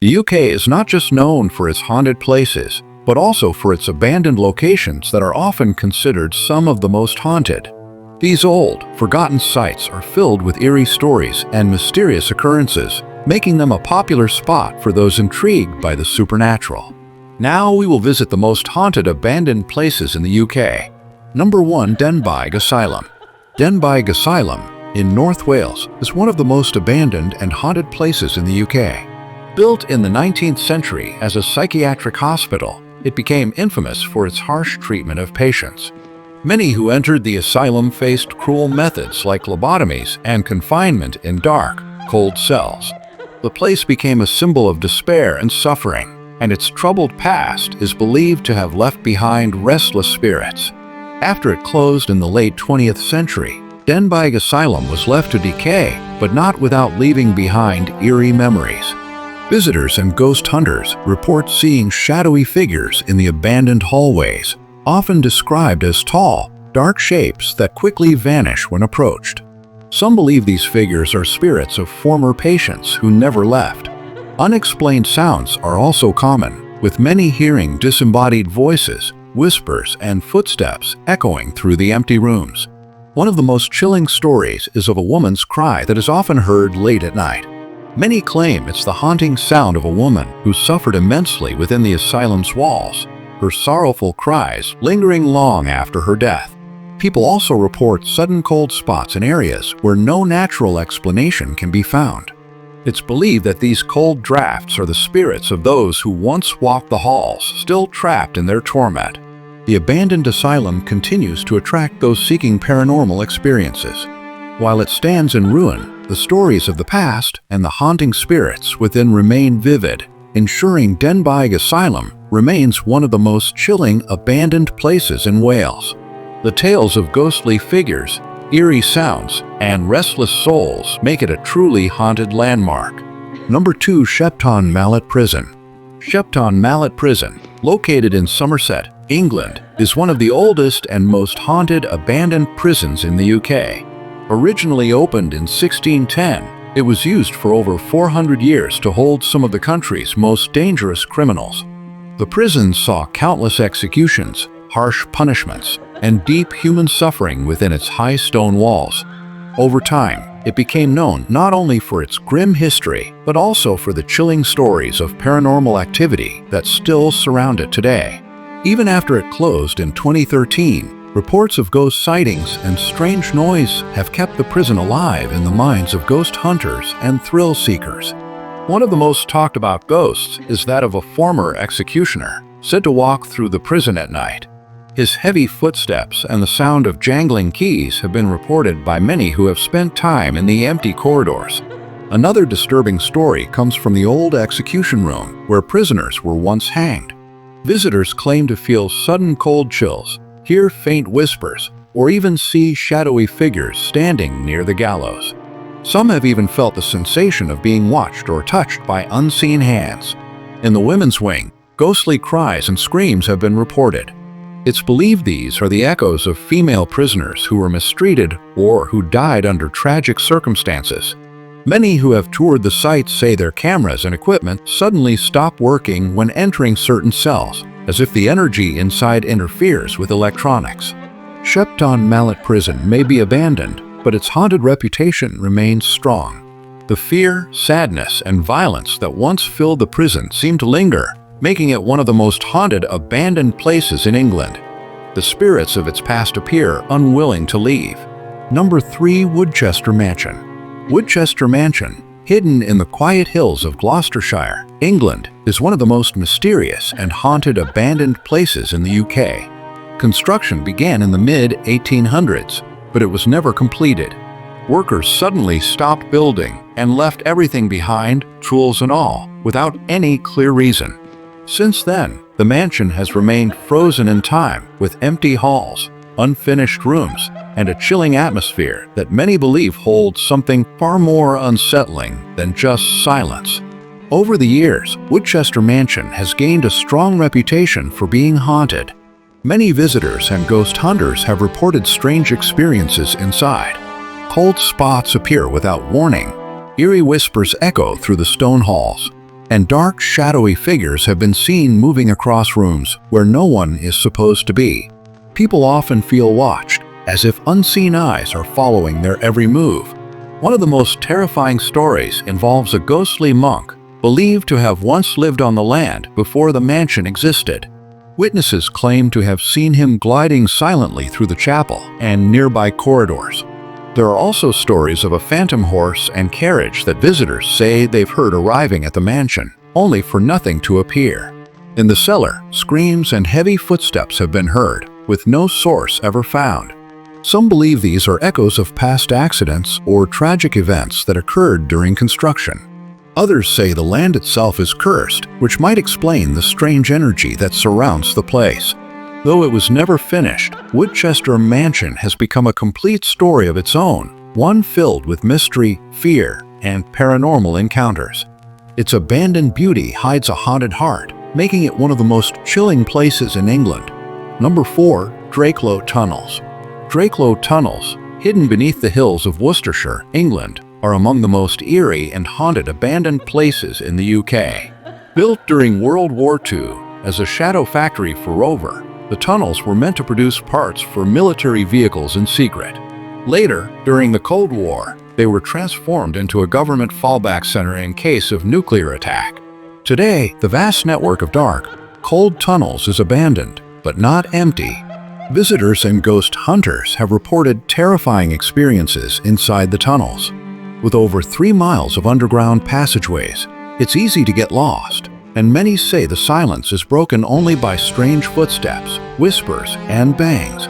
The UK is not just known for its haunted places, but also for its abandoned locations that are often considered some of the most haunted. These old, forgotten sites are filled with eerie stories and mysterious occurrences, making them a popular spot for those intrigued by the supernatural. Now we will visit the most haunted abandoned places in the UK. Number 1. Denbigh Asylum. Denbigh Asylum in North Wales is one of the most abandoned and haunted places in the UK. Built in the 19th century as a psychiatric hospital, it became infamous for its harsh treatment of patients. Many who entered the asylum faced cruel methods like lobotomies and confinement in dark, cold cells. The place became a symbol of despair and suffering, and its troubled past is believed to have left behind restless spirits. After it closed in the late 20th century, Denbigh Asylum was left to decay, but not without leaving behind eerie memories. Visitors and ghost hunters report seeing shadowy figures in the abandoned hallways, often described as tall, dark shapes that quickly vanish when approached. Some believe these figures are spirits of former patients who never left. Unexplained sounds are also common, with many hearing disembodied voices, whispers, and footsteps echoing through the empty rooms. One of the most chilling stories is of a woman's cry that is often heard late at night. Many claim it's the haunting sound of a woman who suffered immensely within the asylum's walls, her sorrowful cries lingering long after her death. People also report sudden cold spots in areas where no natural explanation can be found. It's believed that these cold drafts are the spirits of those who once walked the halls, still trapped in their torment. The abandoned asylum continues to attract those seeking paranormal experiences. While it stands in ruin, the stories of the past and the haunting spirits within remain vivid, ensuring Denbigh Asylum remains one of the most chilling abandoned places in Wales. The tales of ghostly figures, eerie sounds, and restless souls make it a truly haunted landmark. Number 2. Shepton Mallet Prison. Shepton Mallet Prison, located in Somerset, England, is one of the oldest and most haunted abandoned prisons in the UK. Originally opened in 1610, it was used for over 400 years to hold some of the country's most dangerous criminals. The prison saw countless executions, harsh punishments, and deep human suffering within its high stone walls. Over time, it became known not only for its grim history, but also for the chilling stories of paranormal activity that still surround it today. Even after it closed in 2013, reports of ghost sightings and strange noise have kept the prison alive in the minds of ghost hunters and thrill seekers. One of the most talked about ghosts is that of a former executioner, said to walk through the prison at night. His heavy footsteps and the sound of jangling keys have been reported by many who have spent time in the empty corridors. Another disturbing story comes from the old execution room where prisoners were once hanged. Visitors claim to feel sudden cold chills, hear faint whispers, or even see shadowy figures standing near the gallows. Some have even felt the sensation of being watched or touched by unseen hands. In the women's wing, ghostly cries and screams have been reported. It's believed these are the echoes of female prisoners who were mistreated or who died under tragic circumstances. Many who have toured the site say their cameras and equipment suddenly stop working when entering certain cells, as if the energy inside interferes with electronics. Shepton Mallet Prison may be abandoned, but its haunted reputation remains strong. The fear, sadness, and violence that once filled the prison seem to linger, making it one of the most haunted abandoned places in England. The spirits of its past appear unwilling to leave. Number 3. Woodchester Mansion. Woodchester Mansion, hidden in the quiet hills of Gloucestershire, England, is one of the most mysterious and haunted abandoned places in the UK. Construction began in the mid-1800s, but it was never completed. Workers suddenly stopped building and left everything behind, tools and all, without any clear reason. Since then, the mansion has remained frozen in time, with empty halls, unfinished rooms, and a chilling atmosphere that many believe holds something far more unsettling than just silence. Over the years, Woodchester Mansion has gained a strong reputation for being haunted. Many visitors and ghost hunters have reported strange experiences inside. Cold spots appear without warning. Eerie whispers echo through the stone halls. and dark, shadowy figures have been seen moving across rooms where no one is supposed to be. People often feel watched, as if unseen eyes are following their every move. One of the most terrifying stories involves a ghostly monk believed to have once lived on the land before the mansion existed. Witnesses claim to have seen him gliding silently through the chapel and nearby corridors. There are also stories of a phantom horse and carriage that visitors say they've heard arriving at the mansion, only for nothing to appear. In the cellar, screams and heavy footsteps have been heard, with no source ever found. Some believe these are echoes of past accidents or tragic events that occurred during construction. Others say the land itself is cursed, which might explain the strange energy that surrounds the place. Though it was never finished, Woodchester Mansion has become a complete story of its own, one filled with mystery, fear, and paranormal encounters. Its abandoned beauty hides a haunted heart, making it one of the most chilling places in England. Number 4. Drakelow Tunnels. Drakelow Tunnels, hidden beneath the hills of Worcestershire, England, are among the most eerie and haunted abandoned places in the UK. Built during World War II as a shadow factory for Rover, the tunnels were meant to produce parts for military vehicles in secret. Later, during the Cold War, they were transformed into a government fallback center in case of nuclear attack. Today, the vast network of dark, cold tunnels is abandoned, but not empty. Visitors and ghost hunters have reported terrifying experiences inside the tunnels. With over 3 miles of underground passageways, it's easy to get lost, and many say the silence is broken only by strange footsteps, whispers, and bangs.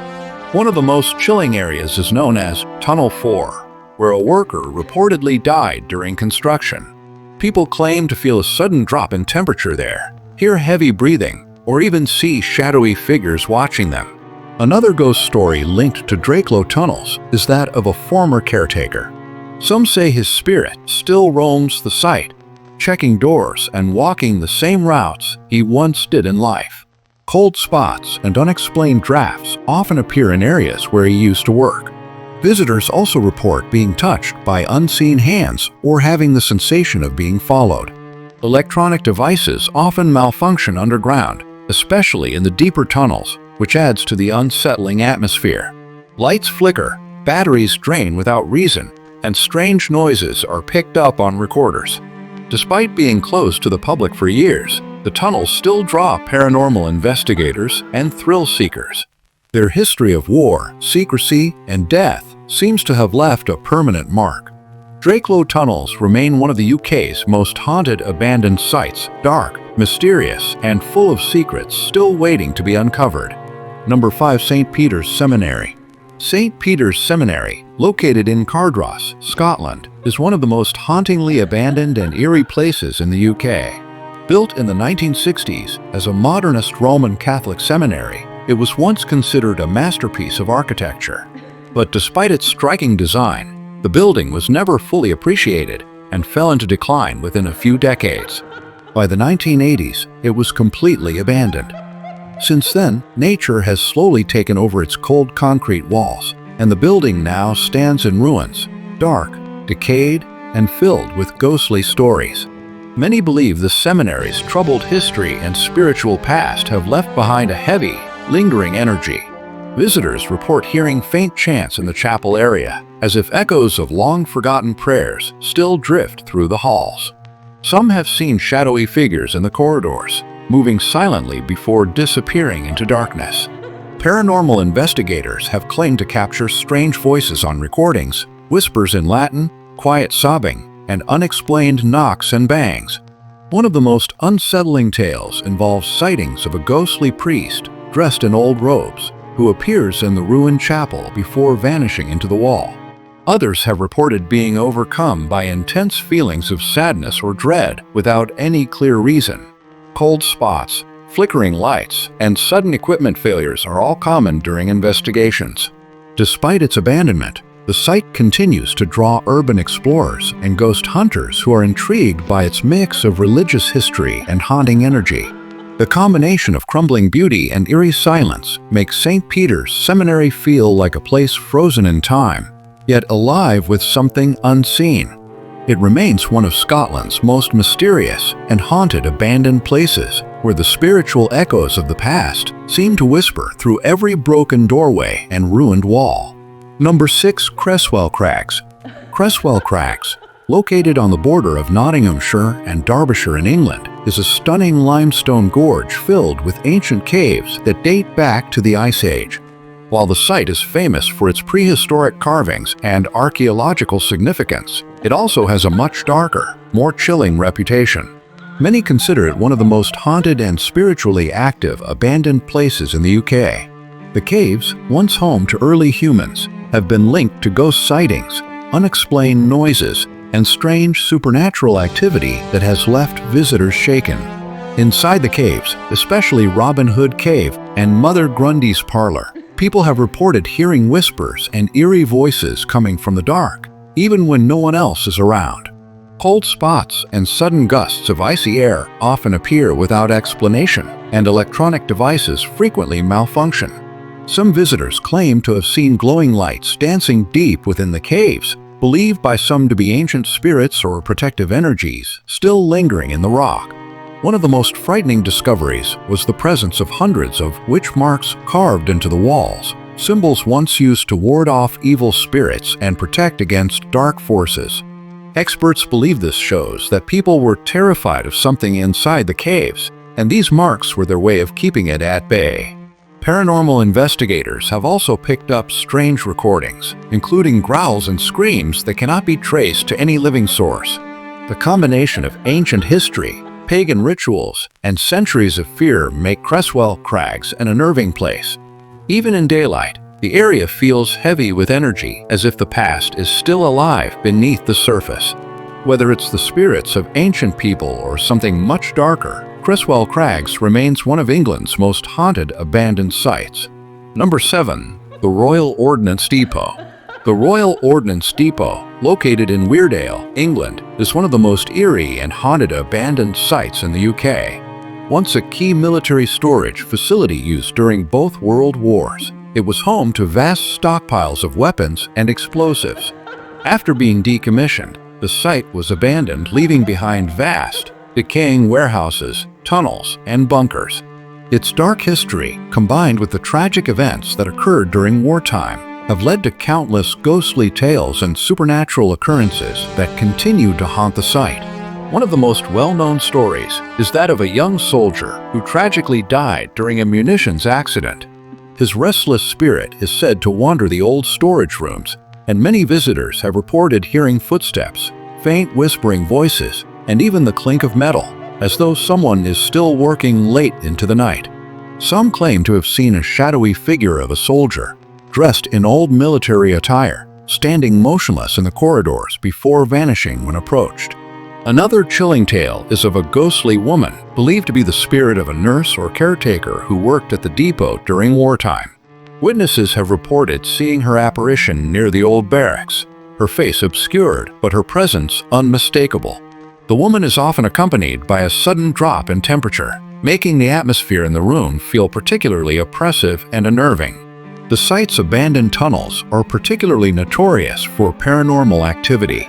One of the most chilling areas is known as Tunnel 4, where a worker reportedly died during construction. People claim to feel a sudden drop in temperature there, hear heavy breathing, or even see shadowy figures watching them. Another ghost story linked to Drakelow Tunnels is that of a former caretaker. Some say his spirit still roams the site, checking doors and walking the same routes he once did in life. Cold spots and unexplained drafts often appear in areas where he used to work. Visitors also report being touched by unseen hands or having the sensation of being followed. Electronic devices often malfunction underground, especially in the deeper tunnels, which adds to the unsettling atmosphere. Lights flicker, batteries drain without reason, and strange noises are picked up on recorders. Despite being closed to the public for years, the tunnels still draw paranormal investigators and thrill seekers. Their history of war, secrecy, and death seems to have left a permanent mark. Drakelow Tunnels remain one of the UK's most haunted abandoned sites, dark, mysterious, and full of secrets still waiting to be uncovered. Number 5. St. Peter's Seminary. St. Peter's Seminary, located in Cardross, Scotland, is one of the most hauntingly abandoned and eerie places in the UK. Built in the 1960s as a modernist Roman Catholic seminary, it was once considered a masterpiece of architecture. But despite its striking design, the building was never fully appreciated and fell into decline within a few decades. By the 1980s, it was completely abandoned. Since then, nature has slowly taken over its cold concrete walls, and the building now stands in ruins, dark, decayed, and filled with ghostly stories. Many believe the seminary's troubled history and spiritual past have left behind a heavy, lingering energy. Visitors report hearing faint chants in the chapel area, as if echoes of long-forgotten prayers still drift through the halls. Some have seen shadowy figures in the corridors, moving silently before disappearing into darkness. Paranormal investigators have claimed to capture strange voices on recordings, whispers in Latin, quiet sobbing, and unexplained knocks and bangs. One of the most unsettling tales involves sightings of a ghostly priest dressed in old robes who appears in the ruined chapel before vanishing into the wall. Others have reported being overcome by intense feelings of sadness or dread without any clear reason. Cold spots, flickering lights, and sudden equipment failures are all common during investigations. Despite its abandonment, the site continues to draw urban explorers and ghost hunters who are intrigued by its mix of religious history and haunting energy. The combination of crumbling beauty and eerie silence makes St. Peter's Seminary feel like a place frozen in time, yet alive with something unseen. It remains one of Scotland's most mysterious and haunted abandoned places, where the spiritual echoes of the past seem to whisper through every broken doorway and ruined wall. Number 6. Creswell Crags. Creswell Crags, located on the border of Nottinghamshire and Derbyshire in England, is a stunning limestone gorge filled with ancient caves that date back to the Ice Age. While the site is famous for its prehistoric carvings and archaeological significance, it also has a much darker, more chilling reputation. Many consider it one of the most haunted and spiritually active abandoned places in the UK. The caves, once home to early humans, have been linked to ghost sightings, unexplained noises, and strange supernatural activity that has left visitors shaken. Inside the caves, especially Robin Hood Cave and Mother Grundy's Parlour, people have reported hearing whispers and eerie voices coming from the dark, even when no one else is around. Cold spots and sudden gusts of icy air often appear without explanation, and electronic devices frequently malfunction. Some visitors claim to have seen glowing lights dancing deep within the caves, believed by some to be ancient spirits or protective energies still lingering in the rock. One of the most frightening discoveries was the presence of hundreds of witch marks carved into the walls, symbols once used to ward off evil spirits and protect against dark forces. Experts believe this shows that people were terrified of something inside the caves, and these marks were their way of keeping it at bay. Paranormal investigators have also picked up strange recordings, including growls and screams that cannot be traced to any living source. The combination of ancient history, pagan rituals, and centuries of fear make Creswell Crags an unnerving place. Even in daylight, the area feels heavy with energy, as if the past is still alive beneath the surface. Whether it's the spirits of ancient people or something much darker, Creswell Crags remains one of England's most haunted abandoned sites. Number 7. The Royal Ordnance Depot. The Royal Ordnance Depot, located in Weardale, England, is one of the most eerie and haunted abandoned sites in the UK. Once a key military storage facility used during both world wars, it was home to vast stockpiles of weapons and explosives. After being decommissioned, the site was abandoned, leaving behind vast, decaying warehouses, tunnels, and bunkers. Its dark history, combined with the tragic events that occurred during wartime, have led to countless ghostly tales and supernatural occurrences that continue to haunt the site. One of the most well-known stories is that of a young soldier who tragically died during a munitions accident. His restless spirit is said to wander the old storage rooms, and many visitors have reported hearing footsteps, faint whispering voices, and even the clink of metal, as though someone is still working late into the night. Some claim to have seen a shadowy figure of a soldier, dressed in old military attire, standing motionless in the corridors before vanishing when approached. Another chilling tale is of a ghostly woman believed to be the spirit of a nurse or caretaker who worked at the depot during wartime. Witnesses have reported seeing her apparition near the old barracks, her face obscured but her presence unmistakable. The woman is often accompanied by a sudden drop in temperature, making the atmosphere in the room feel particularly oppressive and unnerving. The site's abandoned tunnels are particularly notorious for paranormal activity.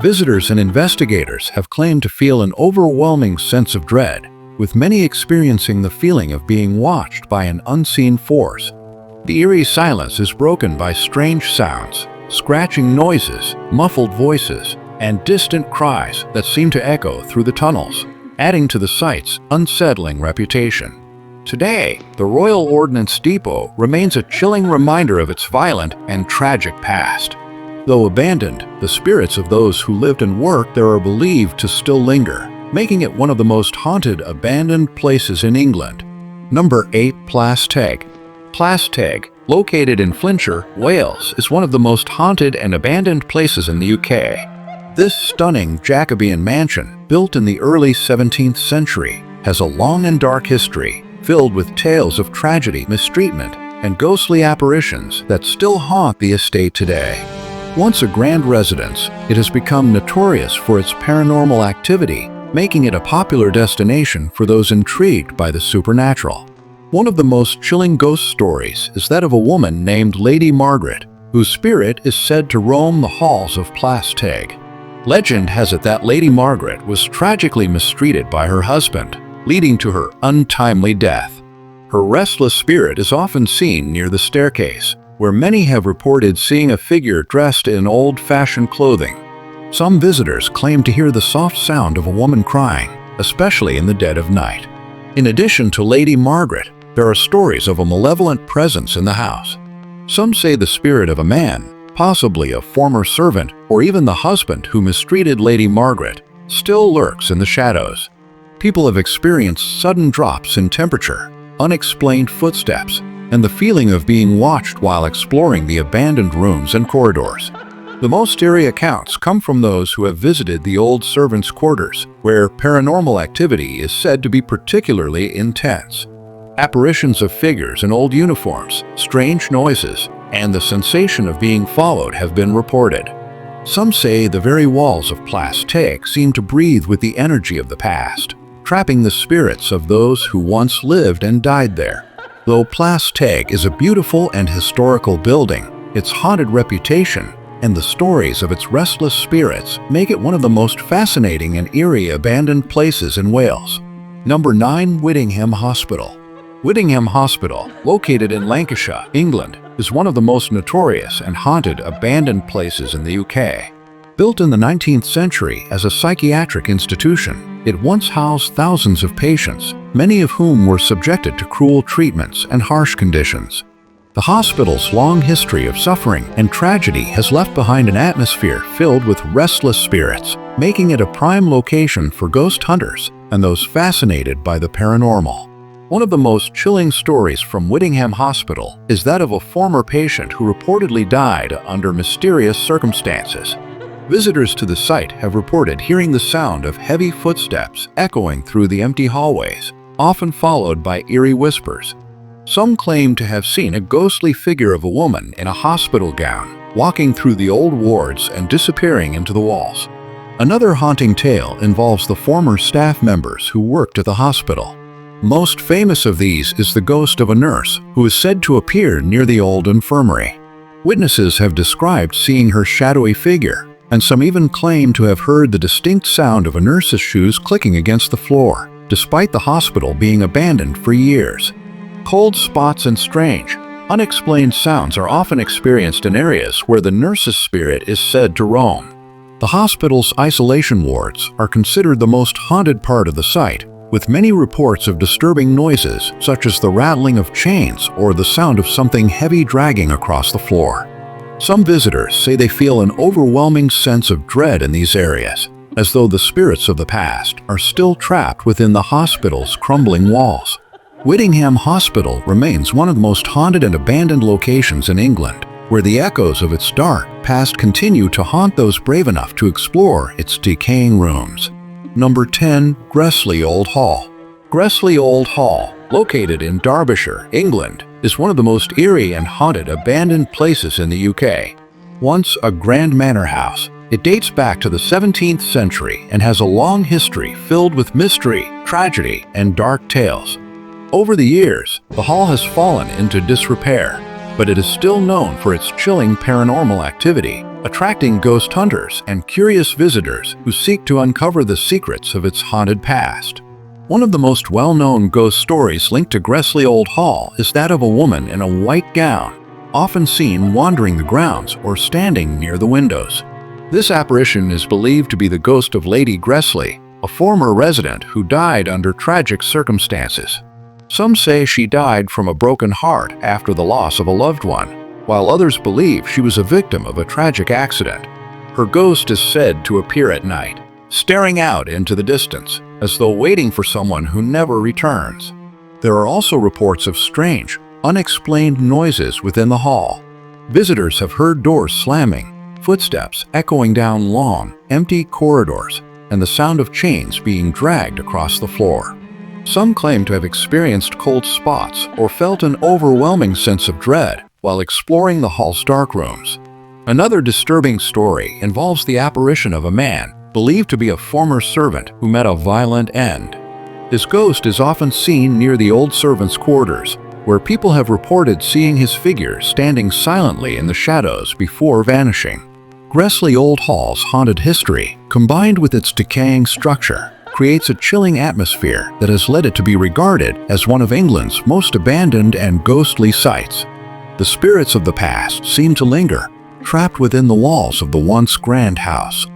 Visitors and investigators have claimed to feel an overwhelming sense of dread, with many experiencing the feeling of being watched by an unseen force. The eerie silence is broken by strange sounds, scratching noises, muffled voices, and distant cries that seem to echo through the tunnels, adding to the site's unsettling reputation. Today, the Royal Ordnance Depot remains a chilling reminder of its violent and tragic past. Though abandoned, the spirits of those who lived and worked there are believed to still linger, making it one of the most haunted abandoned places in England. Number 8. Plas Teg. Plas Teg, located in Flintshire, Wales, is one of the most haunted and abandoned places in the UK. This stunning Jacobean mansion, built in the early 17th century, has a long and dark history, filled with tales of tragedy, mistreatment, and ghostly apparitions that still haunt the estate today. Once a grand residence, it has become notorious for its paranormal activity, making it a popular destination for those intrigued by the supernatural. One of the most chilling ghost stories is that of a woman named Lady Margaret, whose spirit is said to roam the halls of Plas Teg. Legend has it that Lady Margaret was tragically mistreated by her husband, leading to her untimely death. Her restless spirit is often seen near the staircase, where many have reported seeing a figure dressed in old-fashioned clothing. Some visitors claim to hear the soft sound of a woman crying, especially in the dead of night. In addition to Lady Margaret, there are stories of a malevolent presence in the house. Some say the spirit of a man, possibly a former servant or even the husband who mistreated Lady Margaret, still lurks in the shadows. People have experienced sudden drops in temperature, unexplained footsteps, and the feeling of being watched while exploring the abandoned rooms and corridors. The most eerie accounts come from those who have visited the old servants' quarters, where paranormal activity is said to be particularly intense. Apparitions of figures in old uniforms, strange noises, and the sensation of being followed have been reported. Some say the very walls of Plas Teg seem to breathe with the energy of the past, trapping the spirits of those who once lived and died there. Though Plas Teg is a beautiful and historical building, its haunted reputation and the stories of its restless spirits make it one of the most fascinating and eerie abandoned places in Wales. Number 9. Whittingham Hospital. Whittingham Hospital, located in Lancashire, England, is one of the most notorious and haunted abandoned places in the UK. Built in the 19th century as a psychiatric institution, it once housed thousands of patients, many of whom were subjected to cruel treatments and harsh conditions. The hospital's long history of suffering and tragedy has left behind an atmosphere filled with restless spirits, making it a prime location for ghost hunters and those fascinated by the paranormal. One of the most chilling stories from Whittingham Hospital is that of a former patient who reportedly died under mysterious circumstances. Visitors to the site have reported hearing the sound of heavy footsteps echoing through the empty hallways, often followed by eerie whispers. Some claim to have seen a ghostly figure of a woman in a hospital gown, walking through the old wards and disappearing into the walls. Another haunting tale involves the former staff members who worked at the hospital. Most famous of these is the ghost of a nurse who is said to appear near the old infirmary. Witnesses have described seeing her shadowy figure, and some even claim to have heard the distinct sound of a nurse's shoes clicking against the floor, despite the hospital being abandoned for years. Cold spots and strange, unexplained sounds are often experienced in areas where the nurse's spirit is said to roam. The hospital's isolation wards are considered the most haunted part of the site, with many reports of disturbing noises such as the rattling of chains or the sound of something heavy dragging across the floor. Some visitors say they feel an overwhelming sense of dread in these areas, as though the spirits of the past are still trapped within the hospital's crumbling walls. Whittingham Hospital remains one of the most haunted and abandoned locations in England, where the echoes of its dark past continue to haunt those brave enough to explore its decaying rooms. Number 10. Gresley Old Hall. Gresley Old Hall, located in Derbyshire, England, is one of the most eerie and haunted abandoned places in the UK. Once a grand manor house, it dates back to the 17th century and has a long history filled with mystery, tragedy, and dark tales. Over the years, the hall has fallen into disrepair, but it is still known for its chilling paranormal activity, attracting ghost hunters and curious visitors who seek to uncover the secrets of its haunted past. One of the most well-known ghost stories linked to Gresley Old Hall is that of a woman in a white gown, often seen wandering the grounds or standing near the windows. This apparition is believed to be the ghost of Lady Gresley, a former resident who died under tragic circumstances. Some say she died from a broken heart after the loss of a loved one, while others believe she was a victim of a tragic accident. Her ghost is said to appear at night, staring out into the distance, as though waiting for someone who never returns. There are also reports of strange, unexplained noises within the hall. Visitors have heard doors slamming, footsteps echoing down long, empty corridors, and the sound of chains being dragged across the floor. Some claim to have experienced cold spots or felt an overwhelming sense of dread while exploring the hall's dark rooms. Another disturbing story involves the apparition of a man believed to be a former servant who met a violent end. His ghost is often seen near the old servants' quarters, where people have reported seeing his figure standing silently in the shadows before vanishing. Gresley Old Hall's haunted history, combined with its decaying structure, creates a chilling atmosphere that has led it to be regarded as one of England's most abandoned and ghostly sites. The spirits of the past seem to linger, trapped within the walls of the once grand house,